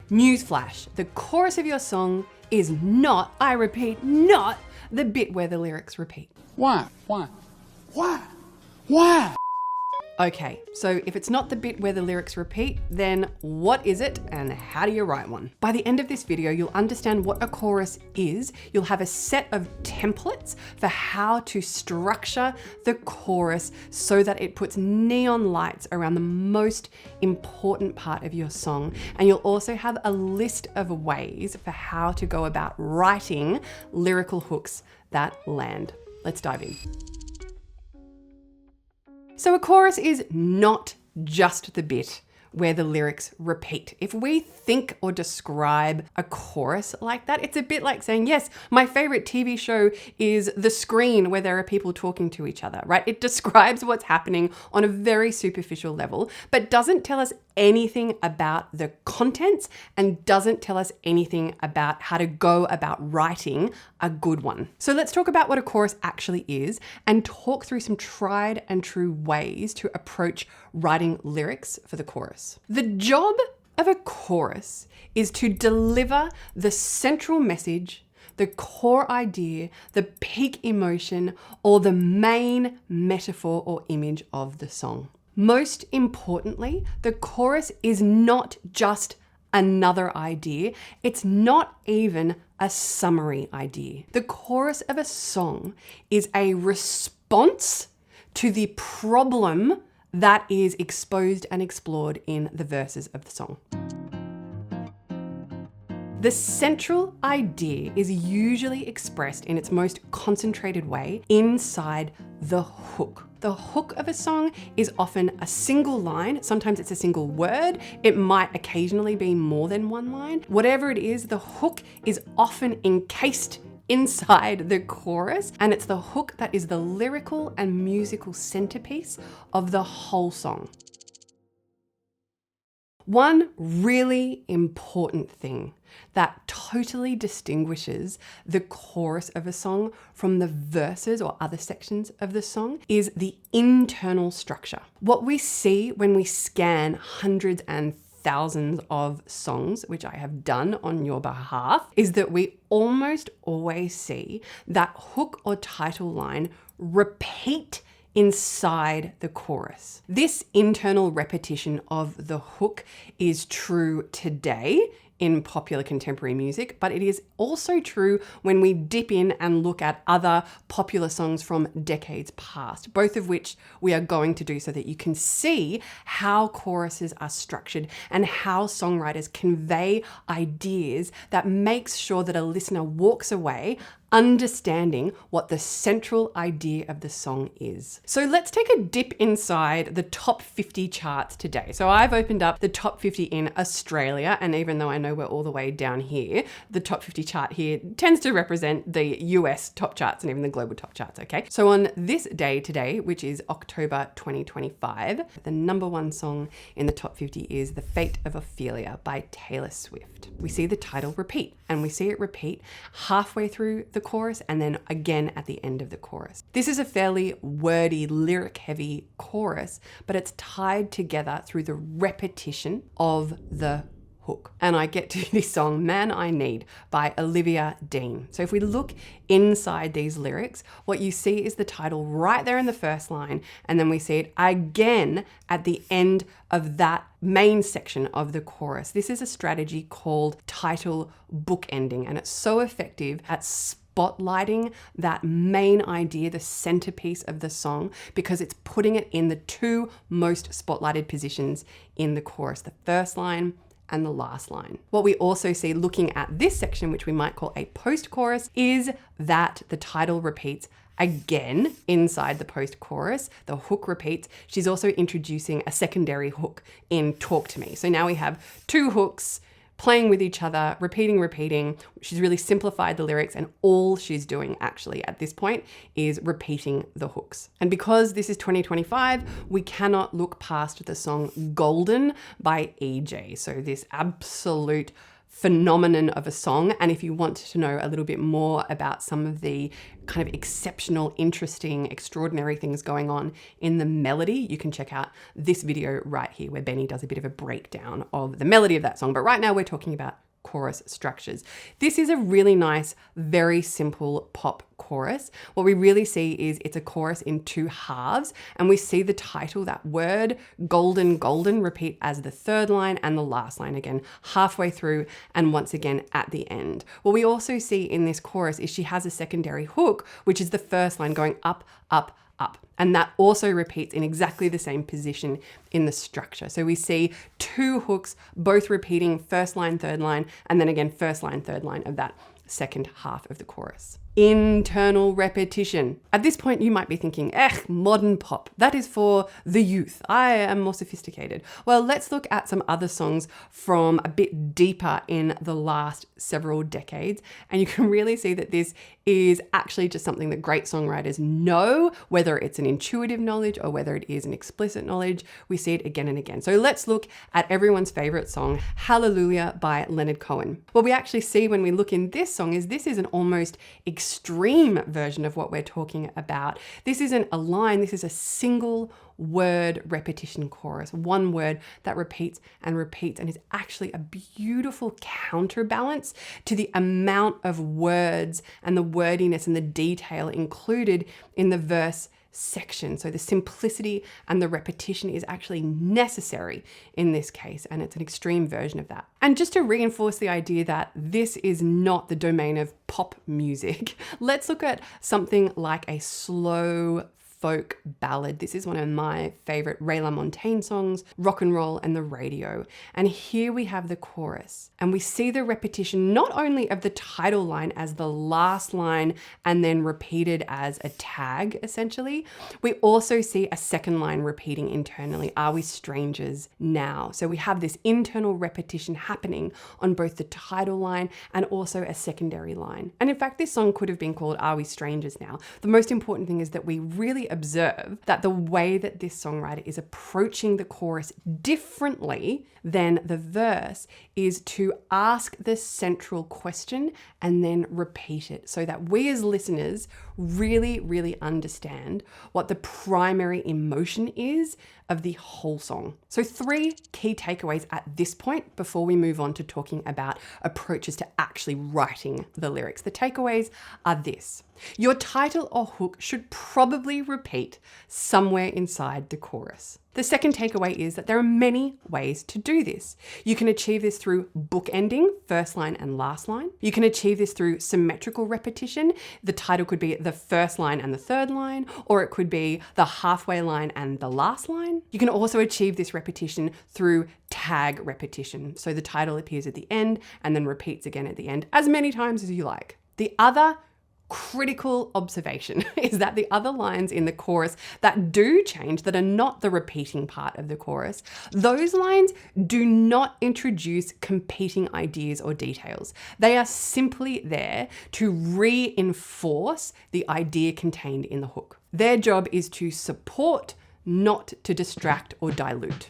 Newsflash, the chorus of your song is not, I repeat, not the bit where the lyrics repeat. Why? Okay, so if it's not the bit where the lyrics repeat, then what is it and how do you write one? By the end of this video, you'll understand what a chorus is. You'll have a set of templates for how to structure the chorus so that it puts neon lights around the most important part of your song. And you'll also have a list of ways for how to go about writing lyrical hooks that land. Let's dive in. So a chorus is not just the bit where the lyrics repeat. If we think or describe a chorus like that, it's a bit like saying, yes, my favorite TV show is The Screen, where there are people talking to each other, right? It describes what's happening on a very superficial level, but doesn't tell us anything about the contents and doesn't tell us anything about how to go about writing a good one. So let's talk about what a chorus actually is and talk through some tried and true ways to approach writing lyrics for the chorus. The job of a chorus is to deliver the central message, the core idea, the peak emotion, or the main metaphor or image of the song. Most importantly, the chorus is not just another idea. It's not even a summary idea. The chorus of a song is a response to the problem that is exposed and explored in the verses of the song. The central idea is usually expressed in its most concentrated way inside the hook. The hook of a song is often a single line. Sometimes it's a single word. It might occasionally be more than one line. Whatever it is, the hook is often encased inside the chorus, and it's the hook that is the lyrical and musical centerpiece of the whole song. One really important thing that totally distinguishes the chorus of a song from the verses or other sections of the song is the internal structure. What we see when we scan hundreds and thousands of songs, which I have done on your behalf, is that we almost always see that hook or title line repeat inside the chorus. This internal repetition of the hook is true today in popular contemporary music, but it is also true when we dip in and look at other popular songs from decades past, both of which we are going to do so that you can see how choruses are structured and how songwriters convey ideas that makes sure that a listener walks away understanding what the central idea of the song is. So let's take a dip inside the top 50 charts today. So I've opened up the top 50 in Australia, and even though I know we're all the way down here, the top 50 chart here tends to represent the US top charts and even the global top charts, okay? So on this day today, which is October 2025, the number one song in the top 50 is The Fate of Ophelia by Taylor Swift. We see the title repeat, and we see it repeat halfway through the chorus and then again at the end of the chorus. This is a fairly wordy, lyric-heavy chorus, but it's tied together through the repetition of the hook. And I get to this song, Man I Need by Olivia Dean. So if we look inside these lyrics, what you see is the title right there in the first line, and then we see it again at the end of that main section of the chorus. This is a strategy called title bookending, and it's so effective at spotlighting that main idea, the centerpiece of the song, because it's putting it in the two most spotlighted positions in the chorus, the first line and the last line. What we also see looking at this section, which we might call a post-chorus, is that the title repeats again inside the post-chorus. The hook repeats. She's also introducing a secondary hook in Talk to Me. So now we have two hooks playing with each other, repeating. She's really simplified the lyrics, and all she's doing actually at this point is repeating the hooks. And because this is 2025, we cannot look past the song Golden by EJ. So this absolute phenomenon of a song. And if you want to know a little bit more about some of the kind of exceptional, interesting, extraordinary things going on in the melody, you can check out this video right here where Benny does a bit of a breakdown of the melody of that song. But right now we're talking about chorus structures. This is a really nice, very simple pop chorus. What we really see is it's a chorus in two halves, and we see the title, that word golden, golden, repeat as the third line and the last line again halfway through and once again at the end. What we also see in this chorus is she has a secondary hook, which is the first line going up, up, up. And that also repeats in exactly the same position in the structure. So we see two hooks, both repeating first line, third line, and then again, first line, third line of that second half of the chorus. Internal repetition. At this point, you might be thinking, modern pop. That is for the youth. I am more sophisticated. Well, let's look at some other songs from a bit deeper in the last several decades. And you can really see that this is actually just something that great songwriters know, whether it's an intuitive knowledge or whether it is an explicit knowledge. We see it again and again. So let's look at everyone's favorite song, Hallelujah by Leonard Cohen. What we actually see when we look in this song is this is an almost extreme version of what we're talking about. This isn't a line, this is a single word repetition chorus, one word that repeats and repeats and is actually a beautiful counterbalance to the amount of words and the wordiness and the detail included in the verse section. So the simplicity and the repetition is actually necessary in this case, and it's an extreme version of that. And just to reinforce the idea that this is not the domain of pop music, let's look at something like a slow folk ballad. This is one of my favorite Ray LaMontagne songs, Rock and Roll and the Radio. And here we have the chorus, and we see the repetition not only of the title line as the last line and then repeated as a tag, essentially. We also see a second line repeating internally, Are We Strangers Now? So we have this internal repetition happening on both the title line and also a secondary line. And in fact, this song could have been called Are We Strangers Now? The most important thing is that we really observe that the way that this songwriter is approaching the chorus differently than the verse is to ask the central question and then repeat it so that we as listeners really, really understand what the primary emotion is of the whole song. So 3 key takeaways at this point before we move on to talking about approaches to actually writing the lyrics. The takeaways are this. Your title or hook should probably repeat somewhere inside the chorus. The second takeaway is that there are many ways to do this. You can achieve this through bookending, first line and last line. You can achieve this through symmetrical repetition. The title could be the first line and the third line, or it could be the halfway line and the last line. You can also achieve this repetition through tag repetition. So the title appears at the end and then repeats again at the end as many times as you like. The other critical observation is that the other lines in the chorus that do change, that are not the repeating part of the chorus, those lines do not introduce competing ideas or details. They are simply there to reinforce the idea contained in the hook. Their job is to support, not to distract or dilute.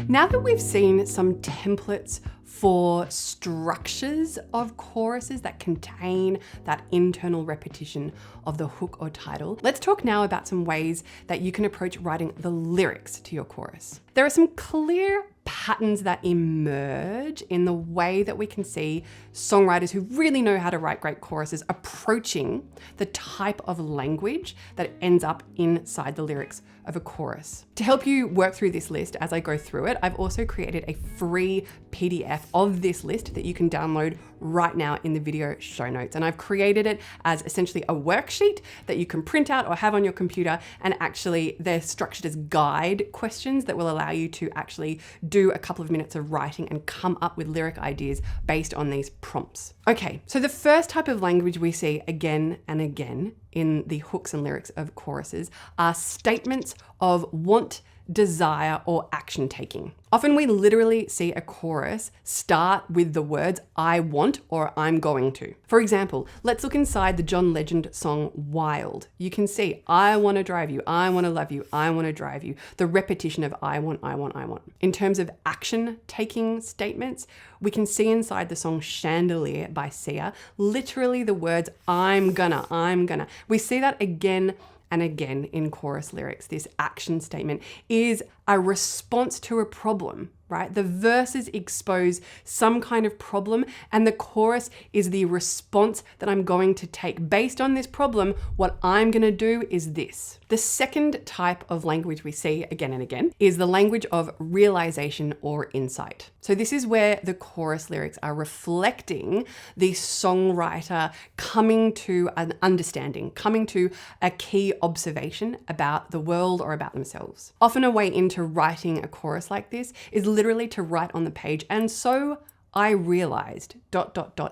Now that we've seen some templates for structures of choruses that contain that internal repetition of the hook or title, let's talk now about some ways that you can approach writing the lyrics to your chorus. There are some clear patterns that emerge in the way that we can see songwriters who really know how to write great choruses approaching the type of language that ends up inside the lyrics of a chorus. To help you work through this list as I go through it, I've also created a free PDF of this list that you can download right now in the video show notes. And I've created it as essentially a worksheet that you can print out or have on your computer, and actually they're structured as guide questions that will allow you to actually do a couple of minutes of writing and come up with lyric ideas based on these prompts. Okay, so the first type of language we see again and again in the hooks and lyrics of choruses are statements of want, desire, or action taking. Often we literally see a chorus start with the words I want or I'm going to. For example, let's look inside the John Legend song Wild. You can see I want to drive you, I want to love you, I want to drive you. The repetition of I want, I want, I want. In terms of action taking statements, we can see inside the song Chandelier by Sia, literally the words I'm gonna. We see that again and again in chorus lyrics. This action statement is a response to a problem, right? The verses expose some kind of problem and the chorus is the response that I'm going to take. Based on this problem, what I'm going to do is this. The second type of language we see again and again is the language of realization or insight. So this is where the chorus lyrics are reflecting the songwriter coming to an understanding, coming to a key observation about the world or about themselves. Often a way into writing a chorus like this is literally to write on the page, and so I realized ...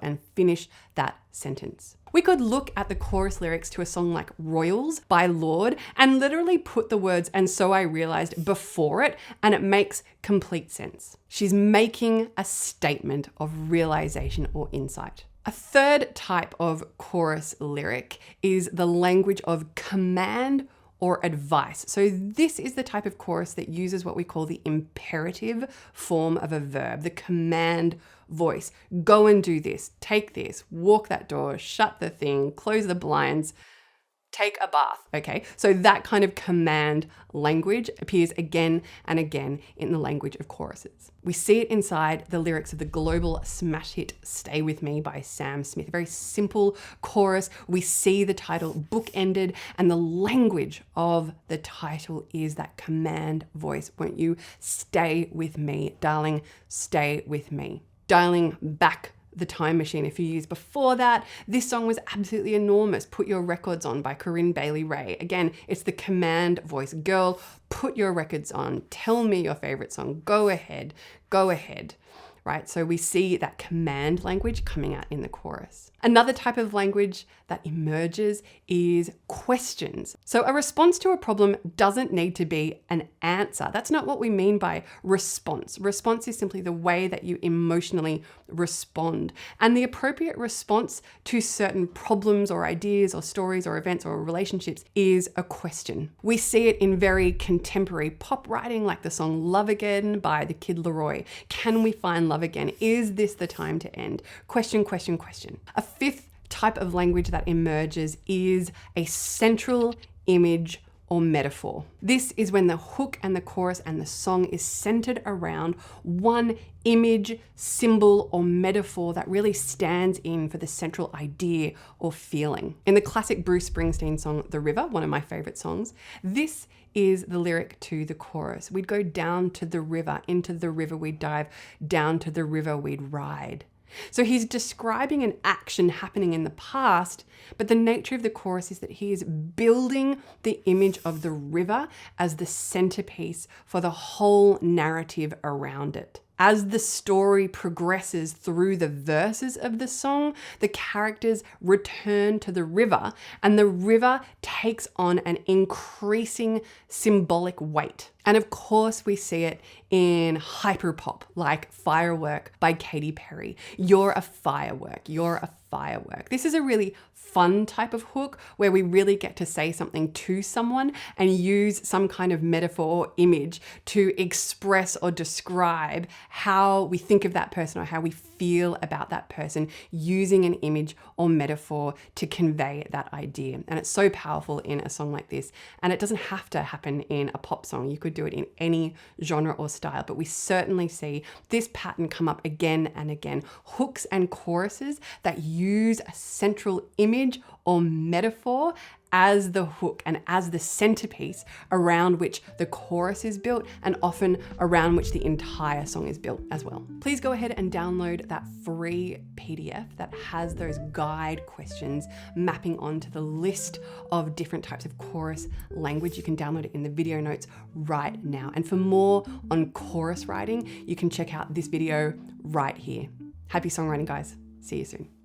and finish that sentence. We could look at the chorus lyrics to a song like Royals by Lorde and literally put the words "and so I realized" before it, and it makes complete sense. She's making a statement of realization or insight. A third type of chorus lyric is the language of command or advice. So this is the type of chorus that uses what we call the imperative form of a verb, the command voice. Go and do this, take this, walk that door, shut the thing, close the blinds, take a bath. Okay, so that kind of command language appears again and again in the language of choruses. We see it inside the lyrics of the global smash hit Stay With Me by Sam Smith. A very simple chorus. We see the title bookended, and the language of the title is that command voice. Won't you stay with me, darling, stay with me. Dialing back the time machine a few years before that, this song was absolutely enormous. Put Your Records On by Corinne Bailey Rae. Again, it's the command voice. Girl, put your records on. Tell me your favorite song. Go ahead, right? So we see that command language coming out in the chorus. Another type of language that emerges is questions. So a response to a problem doesn't need to be an answer. That's not what we mean by response. Response is simply the way that you emotionally respond. And the appropriate response to certain problems or ideas or stories or events or relationships is a question. We see it in very contemporary pop writing, like the song Love Again by the Kid Laroi. Can we find love again? Is this the time to end? Question, question, question. A fifth type of language that emerges is a central image or metaphor. This is when the hook and the chorus and the song is centered around one image, symbol, or metaphor that really stands in for the central idea or feeling. In the classic Bruce Springsteen song, The River, one of my favorite songs, this is the lyric to the chorus. We'd go down to the river, into the river we'd dive, down to the river we'd ride. So he's describing an action happening in the past, but the nature of the chorus is that he is building the image of the river as the centerpiece for the whole narrative around it. As the story progresses through the verses of the song, the characters return to the river, and the river takes on an increasing symbolic weight. And of course, we see it in hyperpop, like Firework by Katy Perry. You're a firework, you're a firework. This is a really fun type of hook where we really get to say something to someone and use some kind of metaphor or image to express or describe how we think of that person or how we feel about that person, using an image or metaphor to convey that idea. And it's so powerful in a song like this. And it doesn't have to happen in a pop song. You could do it in any genre or style, but we certainly see this pattern come up again and again. Hooks and choruses that use a central image or metaphor as the hook and as the centerpiece around which the chorus is built, and often around which the entire song is built as well. Please go ahead and download that free PDF that has those guide questions mapping onto the list of different types of chorus language. You can download it in the video notes right now. And for more on chorus writing, you can check out this video right here. Happy songwriting, guys. See you soon.